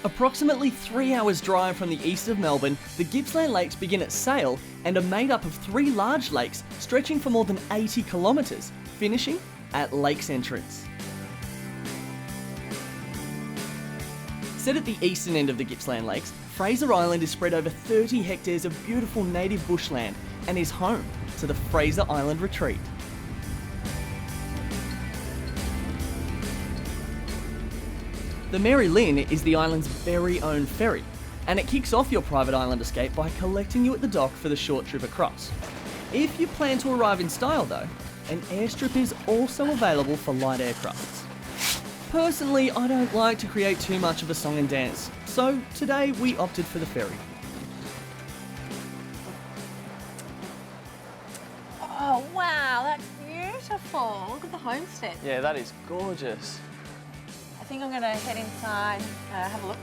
Approximately 3 hours drive from the east of Melbourne, the Gippsland Lakes begin at Sale and are made up of 3 large lakes stretching for more than 80 kilometres, finishing at Lakes Entrance. Set at the eastern end of the Gippsland Lakes, Fraser Island is spread over 30 hectares of beautiful native bushland and is home to the Fraser Island Retreat. The Mary Lynn is the island's very own ferry, and it kicks off your private island escape by collecting you at the dock for the short trip across. If you plan to arrive in style though, an airstrip is also available for light aircrafts. Personally, I don't like to create too much of a song and dance, so today we opted for the ferry. Oh wow, that's beautiful. Look at the homestead. Yeah, that is gorgeous. I think I'm going to head inside, have a look.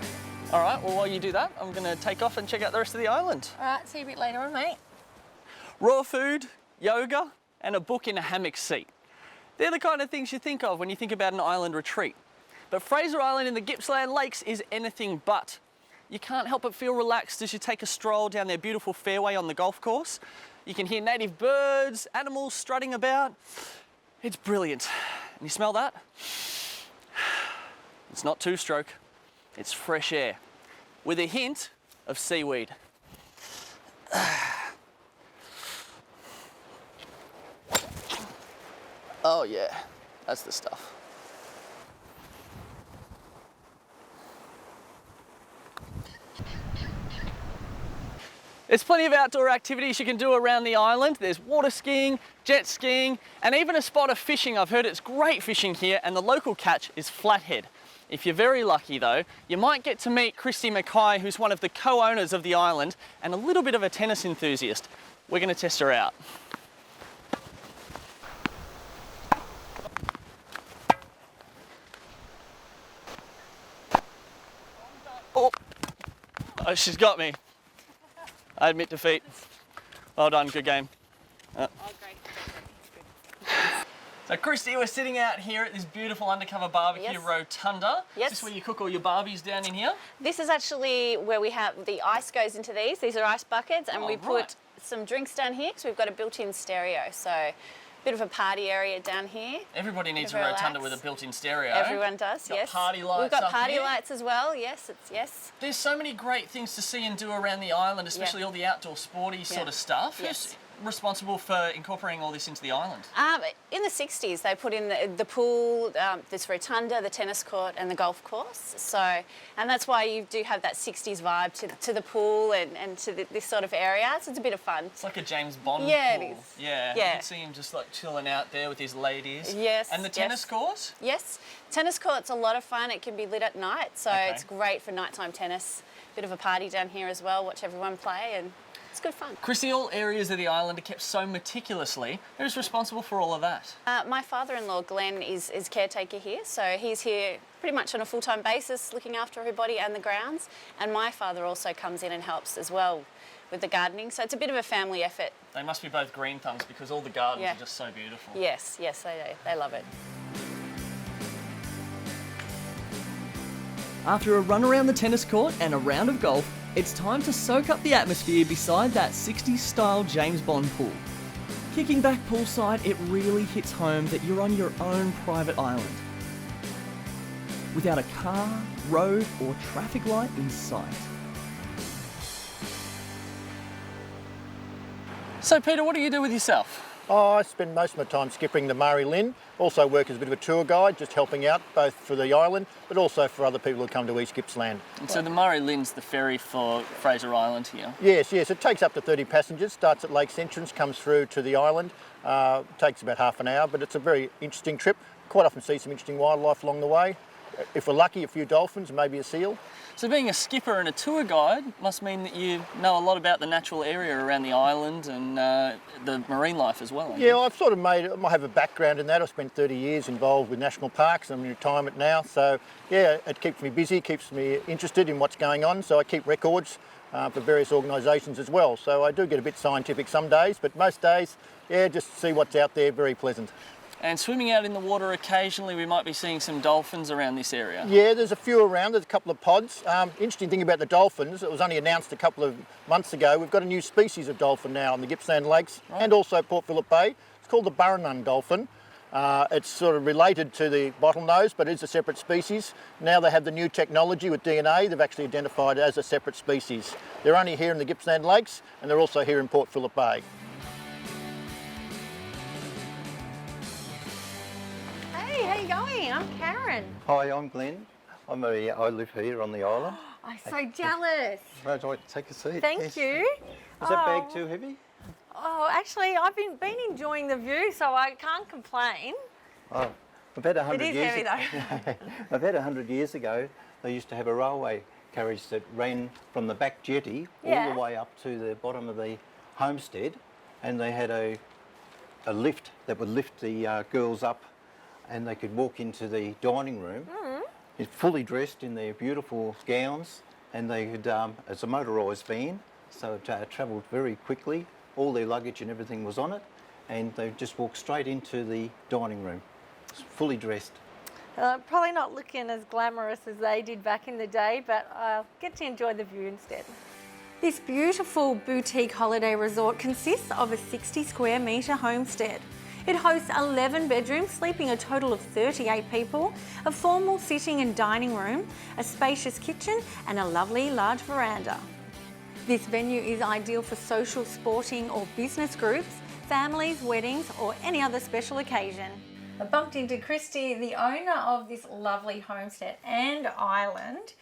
All right, well, while you do that, I'm going to take off and check out the rest of the island. All right, see you a bit later on, mate. Raw food, yoga, and a book in a hammock seat. They're the kind of things you think of when you think about an island retreat. But Fraser Island in the Gippsland Lakes is anything but. You can't help but feel relaxed as you take a stroll down their beautiful fairway on the golf course. You can hear native birds, animals strutting about. It's brilliant. And you smell that? It's not two-stroke, it's fresh air, with a hint of seaweed. Oh yeah, that's the stuff. There's plenty of outdoor activities you can do around the island. There's water skiing, jet skiing, and even a spot of fishing. I've heard it's great fishing here, and the local catch is flathead. If you're very lucky though, you might get to meet McCarthy, who's one of the co-owners of the island and a little bit of a tennis enthusiast. We're going to test her out. Oh, she's got me. I admit defeat. Well done, good game. Oh, great. So Christy, we're sitting out here at this beautiful undercover barbecue rotunda. Yes. Is this where you cook all your barbies down in here? This is actually where we have the ice goes into these. These are ice buckets, and we put some drinks down here because we've got a built-in stereo. So a bit of a party area down here. Everybody needs a rotunda with a built-in stereo. Everyone does, yes. Party lights. We've got up party here. lights as well, yes. There's so many great things to see and do around the island, especially all the outdoor sporty sort of stuff. Yes. Who's responsible for incorporating all this into the island? In the 60s, they put in the pool, this rotunda, the tennis court, and the golf course. So, and that's why you do have that 60s vibe to the pool and to this sort of area. So it's a bit of fun. It's like a James Bond pool. It is. Yeah. You can see him just like chilling out there with his ladies. Yes. And the tennis court? Yes. Tennis court's a lot of fun. It can be lit at night, so it's great for nighttime tennis. Bit of a party down here as well. Watch everyone play, and it's good fun. Chrissy, all areas of the island are kept so meticulously. Who's responsible for all of that? My father-in-law, Glenn, is caretaker here, so he's here pretty much on a full-time basis looking after everybody and the grounds. And my father also comes in and helps as well with the gardening, so it's a bit of a family effort. They must be both green thumbs because all the gardens are just so beautiful. Yes, they love it. After a run around the tennis court and a round of golf, it's time to soak up the atmosphere beside that 60s style James Bond pool. Kicking back poolside, it really hits home that you're on your own private island. Without a car, road or traffic light in sight. So Peter, what do you do with yourself? Oh, I spend most of my time skippering the Mary Lynn. Also work as a bit of a tour guide, just helping out both for the island, but also for other people who come to East Gippsland. And so the Mary Lynn's the ferry for Fraser Island here? Yes, it takes up to 30 passengers, starts at Lakes Entrance, comes through to the island. Takes about half an hour, but it's a very interesting trip. Quite often see some interesting wildlife along the way. If we're lucky, a few dolphins, maybe a seal. So being a skipper and a tour guide must mean that you know a lot about the natural area around the island and the marine life as well. Yeah, I've sort of I have a background in that. I've spent 30 years involved with national parks. I'm in retirement now, so yeah, it keeps me busy, keeps me interested in what's going on. So I keep records for various organisations as well. So I do get a bit scientific some days, but most days, yeah, just see what's out there, very pleasant. And swimming out in the water occasionally, we might be seeing some dolphins around this area. Yeah, there's a few around. There's a couple of pods. Interesting thing about the dolphins, it was only announced a couple of months ago. We've got a new species of dolphin now in the Gippsland Lakes and also Port Phillip Bay. It's called the Burrunun dolphin. It's sort of related to the bottlenose, but it's a separate species. Now they have the new technology with DNA. They've actually identified it as a separate species. They're only here in the Gippsland Lakes, and they're also here in Port Phillip Bay. Hey, how you going? I'm Karen. Hi, I'm Glenn. I live here on the island. I'm so jealous. Right, take a seat. Thank Yes. you. Is that bag too heavy? Oh, actually, I've been enjoying the view, so I can't complain. Oh, about 100 It is years heavy though. About 100 years ago, they used to have a railway carriage that ran from the back jetty all Yeah. the way up to the bottom of the homestead, and they had a lift that would lift the girls up, and they could walk into the dining room, fully dressed in their beautiful gowns, and they could, it's a motorised van, so it travelled very quickly. All their luggage and everything was on it, and they just walked straight into the dining room, fully dressed. Probably not looking as glamorous as they did back in the day, but I'll get to enjoy the view instead. This beautiful boutique holiday resort consists of a 60 square metre homestead. It hosts 11 bedrooms, sleeping a total of 38 people, a formal sitting and dining room, a spacious kitchen, and a lovely large veranda. This venue is ideal for social, sporting or business groups, families, weddings or any other special occasion. I bumped into Christy, the owner of this lovely homestead and island.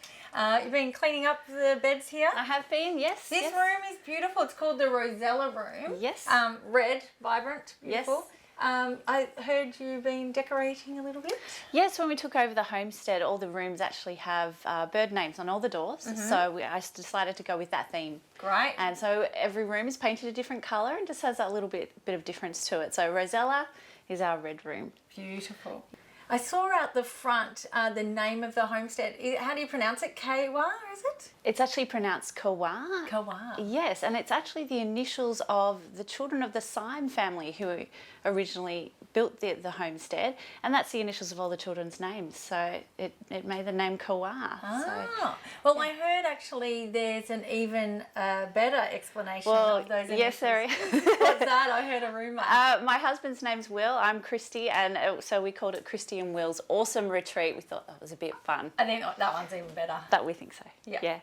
You've been cleaning up the beds here? I have been, yes. This yes. room is beautiful. It's called the Rosella room. Yes. Red, vibrant, Yes. beautiful. I heard you've been decorating a little bit. Yes, when we took over the homestead, all the rooms actually have bird names on all the doors. So I decided to go with that theme. Great. And so every room is painted a different colour and just has that little bit of difference to it. So Rosella is our red room. Beautiful. I saw out the front the name of the homestead. How do you pronounce it? Kawa, is it? It's actually pronounced Kawa. Kawa. Yes, and it's actually the initials of the children of the Syme family who originally built the homestead, and that's the initials of all the children's names. So it made the name Kawa. Ah, well, I heard actually there's an even better explanation of those initials. Yes, there is. What's that? I heard a rumour. My husband's name's Will. I'm Christy, and so we called it Christy and Will's Awesome Retreat. We thought that was a bit fun. I think that one's even better. That we think so. Yeah.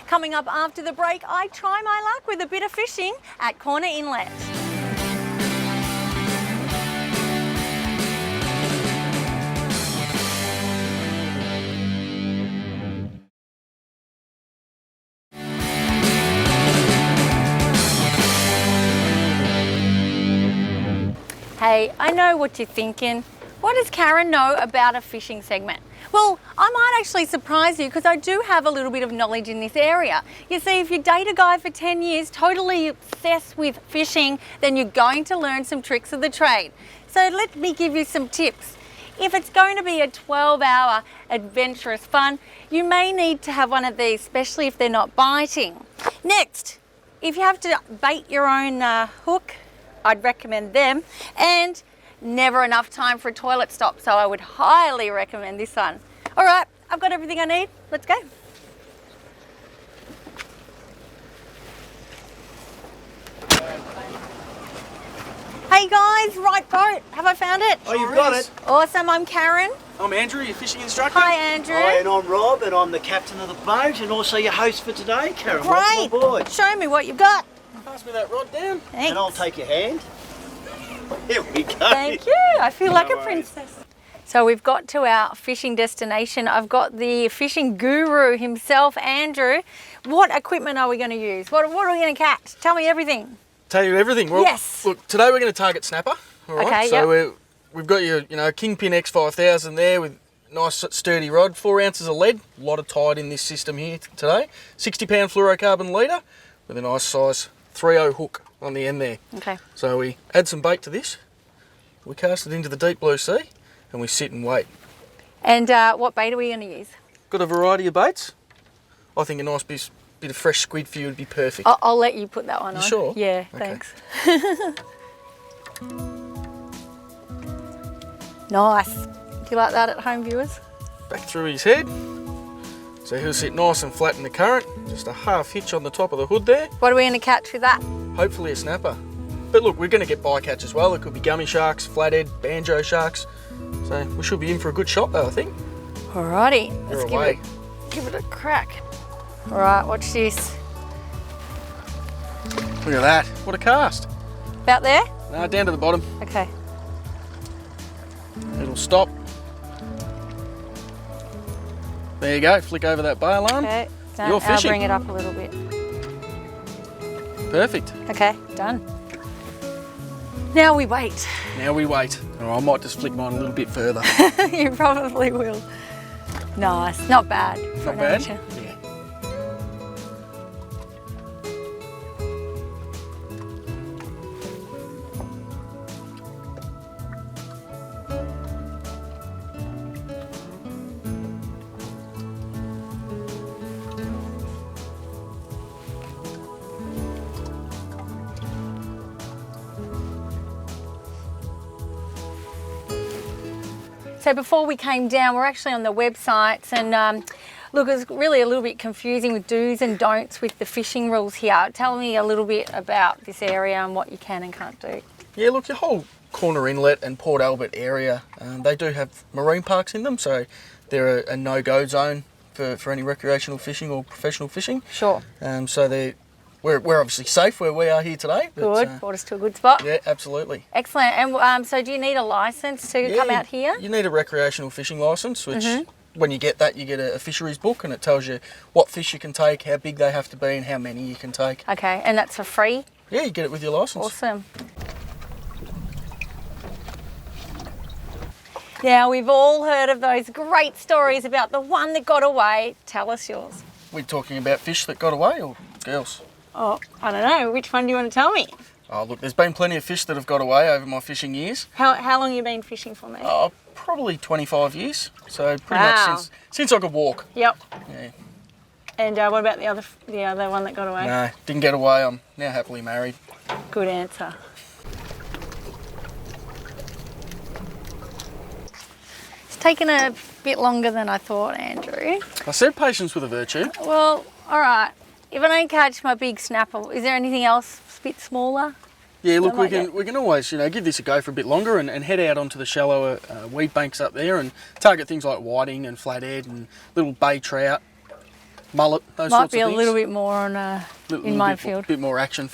Coming up after the break, I try my luck with a bit of fishing at Corner Inlet. Hey, I know what you're thinking. What does Karen know about a fishing segment? Well, I might actually surprise you because I do have a little bit of knowledge in this area. You see, if you date a guy for 10 years, totally obsessed with fishing, then you're going to learn some tricks of the trade. So let me give you some tips. If it's going to be a 12-hour adventurous fun, you may need to have one of these, especially if they're not biting. Next, if you have to bait your own hook, I'd recommend them. And never enough time for a toilet stop, so I would highly recommend this one. All right, I've got everything I need. Let's go. Hey guys, right boat. Have I found it? Oh, you've got it. Awesome, I'm Karen. I'm Andrew, your fishing instructor. Hi, Andrew. Hi, and I'm Rob, and I'm the captain of the boat, and also your host for today, Karen. Great. Welcome aboard. Show me what you've got. Pass me that rod down. Thanks. And I'll take your hand. Here we go. Thank you. I feel like a worries. princess. So we've got to our fishing destination. I've got the fishing guru himself, Andrew. What equipment are we going to use? What are we going to catch? Tell me everything. Tell you everything. Well, Yes. Look, today we're going to target snapper. All right. Okay, So we've got your Kingpin X5000 there with nice sturdy rod, 4 ounces of lead. A lot of tide in this system here today. 60-pound fluorocarbon leader with a nice size 3/0 hook on the end there. Okay. So we add some bait to this. We cast it into the deep blue sea, and we sit and wait. And what bait are we going to use? Got a variety of baits. I think a nice bit of fresh squid for you would be perfect. I'll let you put that one on. You sure? Yeah, Okay. thanks. Nice. Do you like that at home, viewers? Back through his head. So he'll sit nice and flat in the current. Just a half hitch on the top of the hood there. What are we going to catch with that? Hopefully a snapper. But look, we're going to get bycatch as well. It could be gummy sharks, flathead, banjo sharks. So we should be in for a good shot though, I think. Alrighty, let's They're away. give it a crack. Alright, watch this. Look at that. What a cast. About there? No, down to the bottom. Okay. It'll stop. There you go. Flick over that bail arm. Okay. Done. You're I'll fishing. bring it up a little bit. Perfect. Okay, done. Now we wait. Now we wait. Or I might just flick mine a little bit further. You probably will. Nice, not bad. For Not bad. nature. Yeah. So before we came down, we're actually on the websites and look, it's really a little bit confusing with do's and don'ts with the fishing rules here. Tell me a little bit about this area and what you can and can't do. Yeah, look, your whole Corner Inlet and Port Albert area, they do have marine parks in them, so they're a no-go zone for any recreational fishing or professional fishing. Sure. So we're obviously safe where we are here today. But, Good, brought us to a good spot. Yeah, absolutely. Excellent. And so do you need a licence to come out here? You need a recreational fishing licence, which when you get that, you get a fisheries book and it tells you what fish you can take, how big they have to be and how many you can take. Okay, and that's for free? Yeah, you get it with your licence. Awesome. Now, we've all heard of those great stories about the one that got away. Tell us yours. We're talking about fish that got away or girls? Oh, I don't know. Which one do you want to tell me? Oh, look, there's been plenty of fish that have got away over my fishing years. How long have you been fishing for me? Oh, probably 25 years. So pretty Wow. much since I could walk. Yep. Yeah. And what about the other one that got away? No, didn't get away. I'm now happily married. Good answer. It's taken a bit longer than I thought, Andrew. I said patience with a virtue. Well, all right. If I don't catch my big snapper, is there anything else a bit smaller? Yeah, look, Something like we can always give this a go for a bit longer and head out onto the shallower weed banks up there and target things like whiting and flathead and little bay trout, mullet, those Might sorts be of a things. little bit more on in my field. Bit more action.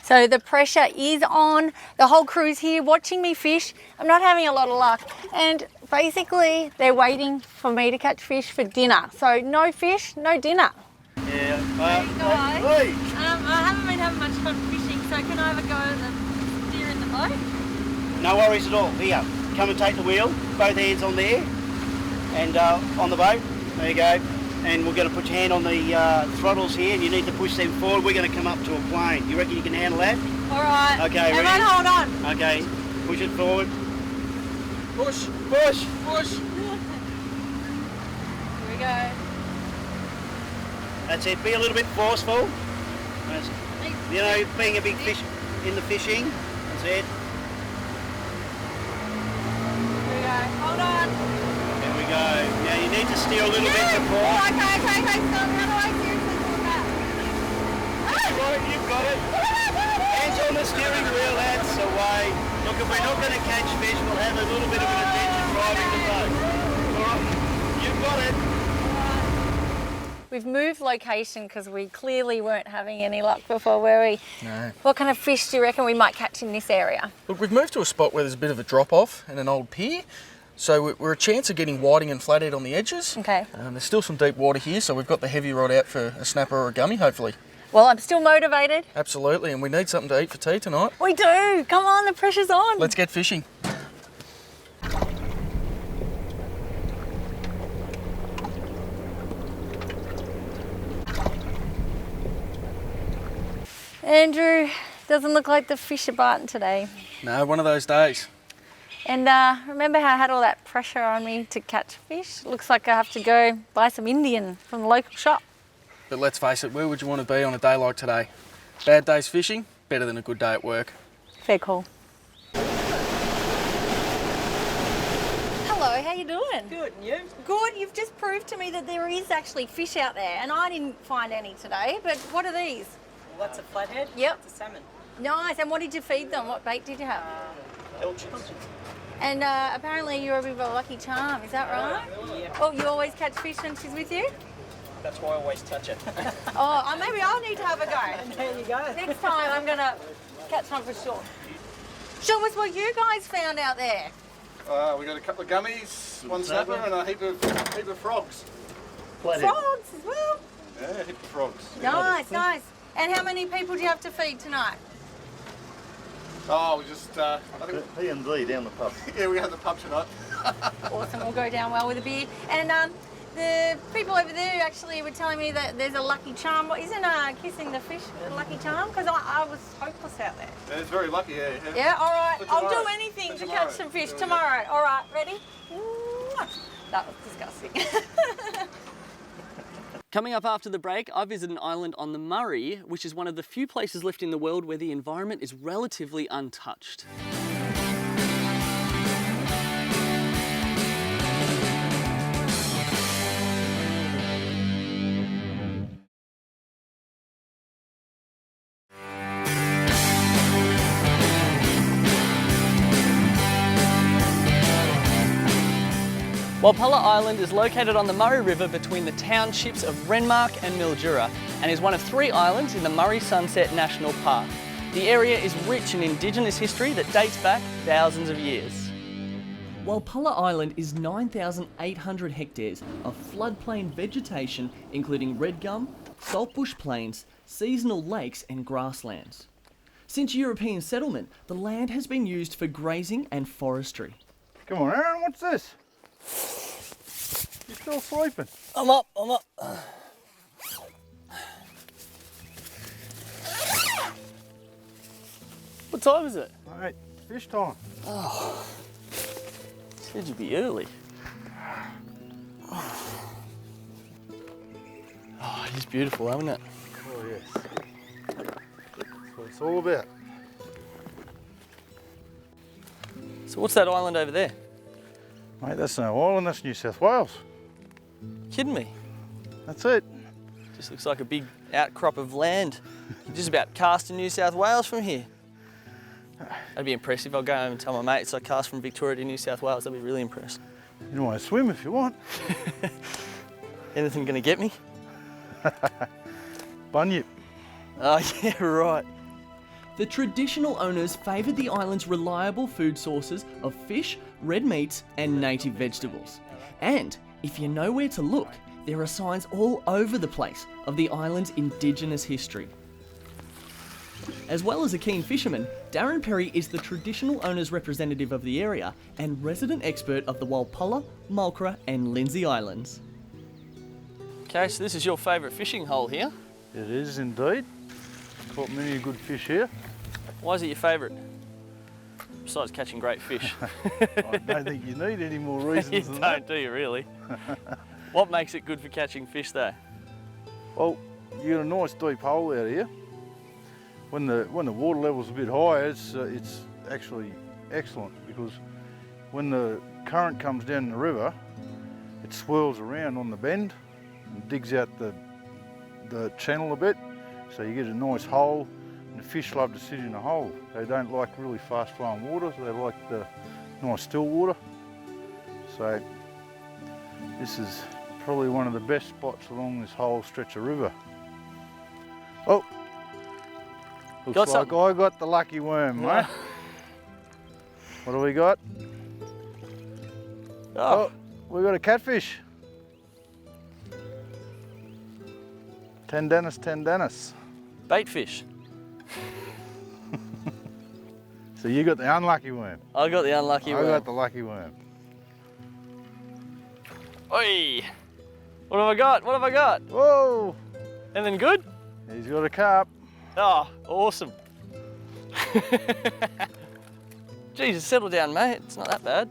So the pressure is on. The whole crew's here watching me fish. I'm not having a lot of luck. And basically, they're waiting for me to catch fish for dinner. So no fish, no dinner. Yeah. Hey guys, I haven't been having much fun fishing, so can I have a go at the steer in the boat? No worries at all. Here, come and take the wheel. Both hands on there, and on the boat. There you go. And we're going to put your hand on the throttles here, and you need to push them forward. We're going to come up to a plane. You reckon you can handle that? All right. Okay, Everyone ready? hold on. Okay, push it forward. Push, Push. push. Here we go. That's it. Be a little bit forceful. That's, you know, being a big fish in the fishing. That's it. Here we go. Hold on. There we go. Now you need to steer a little bit to port. Oh, okay. So how do I seriously do that? You've got it. Hands on the steering wheel, that's the way. Look, if we're not going to catch fish, we'll have a little bit of an adventure driving the boat. All right, you've got it. We've moved location because we clearly weren't having any luck before, were we? No. What kind of fish do you reckon we might catch in this area? Look, we've moved to a spot where there's a bit of a drop-off and an old pier. So we're a chance of getting whiting and flathead on the edges. Okay. There's still some deep water here, so we've got the heavy rod out for a snapper or a gummy, hopefully. Well, I'm still motivated. Absolutely, and we need something to eat for tea tonight. We do. Come on, the pressure's on. Let's get fishing. Andrew, doesn't look like the fish are biting today. No, one of those days. And remember how I had all that pressure on me to catch fish? Looks like I have to go buy some Indian from the local shop. But let's face it, where would you want to be on a day like today? Bad days fishing, better than a good day at work. Fair call. you doing? Good, and you? Good. You've just proved to me that there is actually fish out there, and I didn't find any today. But what are these? Well, that's a flathead. Yep. That's a salmon. Nice. And what did you feed them? What bait did you have? Pilchards. And apparently you're a bit of a lucky charm. Is that right? Yeah. Oh, you always catch fish when she's with you? That's why I always touch it. Oh, maybe I'll need to have a go. There you go. Next time I'm going to catch one for sure. Show us what you guys found out there. We got a couple of gummies, one snapper, and a heap of frogs. Flathead. Frogs as well. Yeah, a heap of frogs. Nice, nice. And how many people do you have to feed tonight? Oh, we just, I think, P&D down the pub. yeah, we had the pub tonight. Awesome, we'll go down well with a beer. And the people over there actually were telling me that there's a lucky charm. What, isn't kissing the fish a lucky charm? Because I was hopeless out there. Yeah, it's very lucky, yeah. Yeah, all right. For I'll do tomorrow. anything For to tomorrow. catch some fish There we go. tomorrow. All right, ready? That was disgusting. Coming up after the break, I visit an island on the Murray, which is one of the few places left in the world where the environment is relatively untouched. Wallpolla Island is located on the Murray River between the townships of Renmark and Mildura and is one of 3 islands in the Murray Sunset National Park. The area is rich in Indigenous history that dates back thousands of years. Wallpolla Island is 9,800 hectares of floodplain vegetation including red gum, saltbush plains, seasonal lakes and grasslands. Since European settlement, the land has been used for grazing and forestry. Come on, Aaron, what's this? You're still sleeping. I'm up. What time is it? Mate, fish time. Said you'd be early. Oh, it is beautiful, isn't it? Oh, yes. That's what it's all about. So what's that island over there? Mate, that's no island, that's New South Wales. Kidding me? That's it. Just looks like a big outcrop of land. You're just about cast in New South Wales from here. That'd be impressive. I'll go home and tell my mates I cast from Victoria to New South Wales. They'll be really impressed. You want to swim if you want. Anything gonna get me? Bunyip. Oh yeah, right. The traditional owners favoured the island's reliable food sources of fish, red meats and native vegetables. And if you know where to look, there are signs all over the place of the island's Indigenous history. As well as a keen fisherman, Darren Perry is the traditional owner's representative of the area and resident expert of the Wallpolla, Mulcra and Lindsay Islands. Okay, so this is your favourite fishing hole here. It is indeed. Caught many good fish here. Why is it your favourite? Besides catching great fish. I don't think you need any more You reasons than that. don't, do you really? What makes it good for catching fish though? Well, you got a nice deep hole out here. When the water level's a bit higher, it's actually excellent because when the current comes down the river, it swirls around on the bend and digs out the channel a bit, so you get a nice hole. And the fish love to sit in a hole. They don't like really fast flowing water, so they like the nice still water. So this is probably one of the best spots along this whole stretch of river. Oh, looks Got like something. I got the lucky worm, mate. What do we got? Oh, we got a catfish. Tendennis. Bait fish. So you got the unlucky worm. I got the unlucky I one. got the lucky worm. Oi! What have I got? What have I got? Whoa! Anything good? He's got a carp. Oh, awesome. Jesus, settle down, mate. It's not that bad.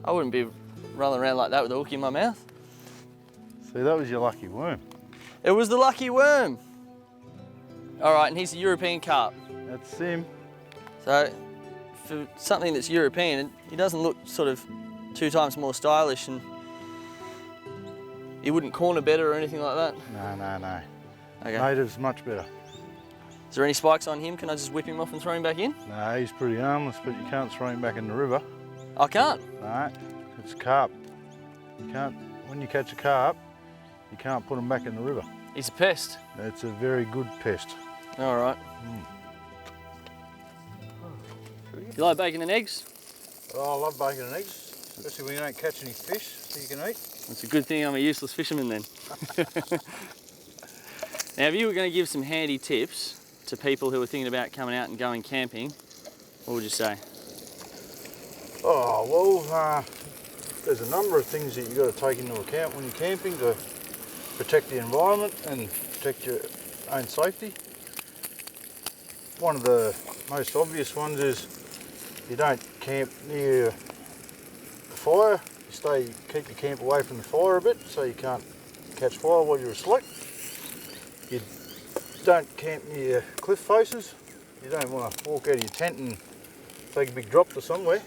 I wouldn't be rolling around like that with a hook in my mouth. See, that was your lucky worm. It was the lucky worm. All right, and he's a European carp. That's him. So, for something that's European, he doesn't look sort of 2 times more stylish, and he wouldn't corner better or anything like that? No. Okay. Native's much better. Is there any spikes on him? Can I just whip him off and throw him back in? No, he's pretty harmless, but you can't throw him back in the river. I can't. No, it's carp. You can't, when you catch a carp, you can't put them back in the river. He's a pest. It's a very good pest. All right. You like bacon and eggs? Oh, I love bacon and eggs, especially when you don't catch any fish so you can eat. It's a good thing I'm a useless fisherman then. Now, if you were going to give some handy tips to people who are thinking about coming out and going camping, what would you say? Oh, well, there's a number of things that you've got to take into account when you're camping to protect the environment and protect your own safety. One of the most obvious ones is you don't camp near the fire. Keep your camp away from the fire a bit so you can't catch fire while you're asleep. You don't camp near cliff faces. You don't want to walk out of your tent and take a big drop to somewhere.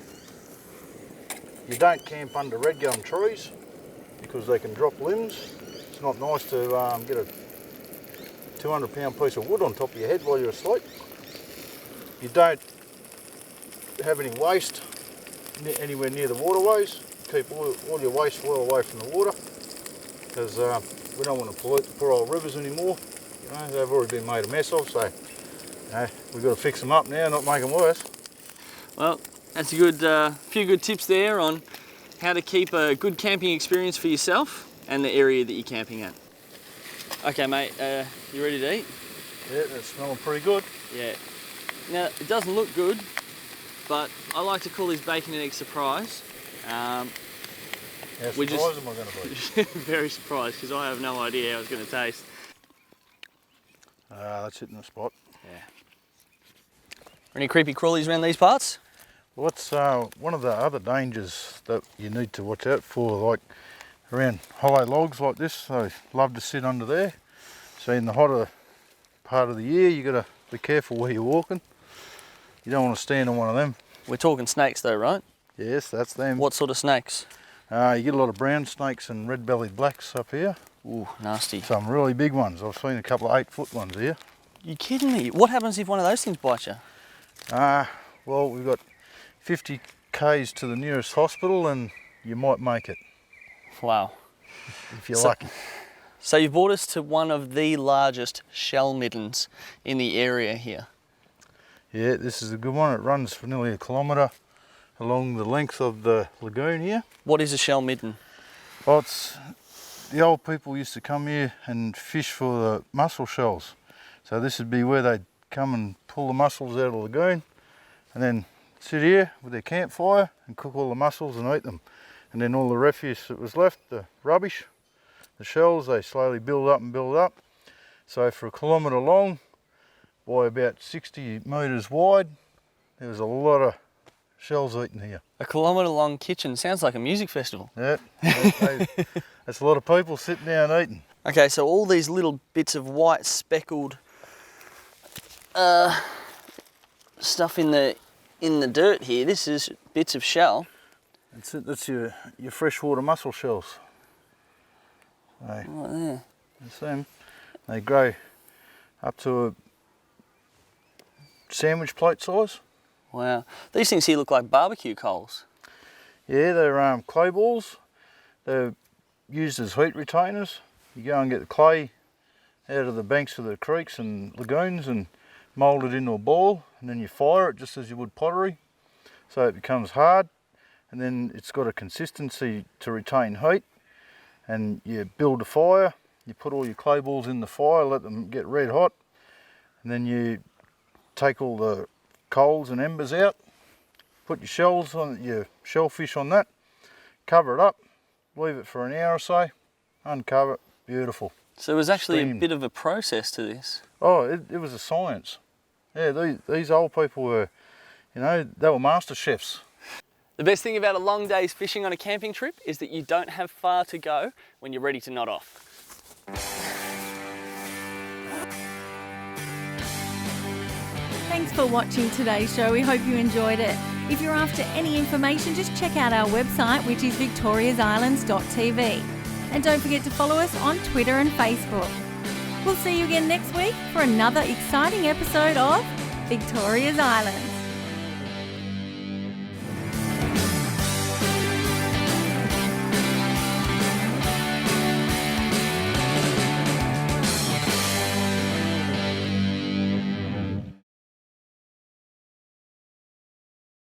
You don't camp under red gum trees because they can drop limbs. It's not nice to get a 200-pound piece of wood on top of your head while you're asleep. You don't have any waste anywhere near the waterways. Keep all your waste well away from the water because we don't want to pollute the poor old rivers anymore. You know, they've already been made a mess of, so you know, we've got to fix them up now, not make them worse. Well, that's a good few good tips there on how to keep a good camping experience for yourself and the area that you're camping at. Okay, mate, you ready to eat? Yeah, that's smelling pretty good. Yeah. Now, it doesn't look good, but I like to call this bacon and egg surprise. How surprised am I going to be? Very surprised, because I have no idea how it's going to taste. That's hitting the spot. Yeah. Any creepy crawlies around these parts? What's one of the other dangers that you need to watch out for, like around hollow logs like this, they love to sit under there. So in the hotter part of the year, you got to be careful where you're walking. You don't want to stand on one of them. We're talking snakes though, right? Yes, that's them. What sort of snakes? You get a lot of brown snakes and red-bellied blacks up here. Ooh, nasty. Some really big ones. I've seen a couple of 8-foot ones here. You kidding me? What happens if one of those things bites you? Well, we've got 50 k's to the nearest hospital and you might make it. Wow. If you're lucky. So you've brought us to one of the largest shell middens in the area here. Yeah, this is a good one. It runs for nearly 1 kilometre along the length of the lagoon here. What is a shell midden? Well, the old people used to come here and fish for the mussel shells. So this would be where they'd come and pull the mussels out of the lagoon and then sit here with their campfire and cook all the mussels and eat them. And then all the refuse that was left, the rubbish, the shells, they slowly build up and build up. So for 1 kilometre long, by about 60 metres wide, there was a lot of shells eaten here. 1 kilometre long kitchen, sounds like a music festival. Yeah, that's a lot of people sitting down eating. Okay, so all these little bits of white speckled stuff in the dirt here, this is bits of shell. That's your freshwater mussel shells. Right there. That's them. They grow up to a sandwich plate size. Wow. These things here look like barbecue coals. Yeah, they're clay balls. They're used as heat retainers. You go and get the clay out of the banks of the creeks and lagoons and mould it into a ball, and then you fire it just as you would pottery. So it becomes hard, and then it's got a consistency to retain heat. And you build a fire, you put all your clay balls in the fire, let them get red hot, and then you take all the coals and embers out, put your shells on, your shellfish on that, cover it up, leave it for an hour or so, uncover it, beautiful. So there was actually Steamed. a bit of a process to this. Oh, it was a science. Yeah, these old people were, you know, they were master chefs. The best thing about a long day's fishing on a camping trip is that you don't have far to go when you're ready to nod off. Thanks for watching today's show. We hope you enjoyed it. If you're after any information, just check out our website, which is victoriasislands.tv. And don't forget to follow us on Twitter and Facebook. We'll see you again next week for another exciting episode of Victoria's Islands.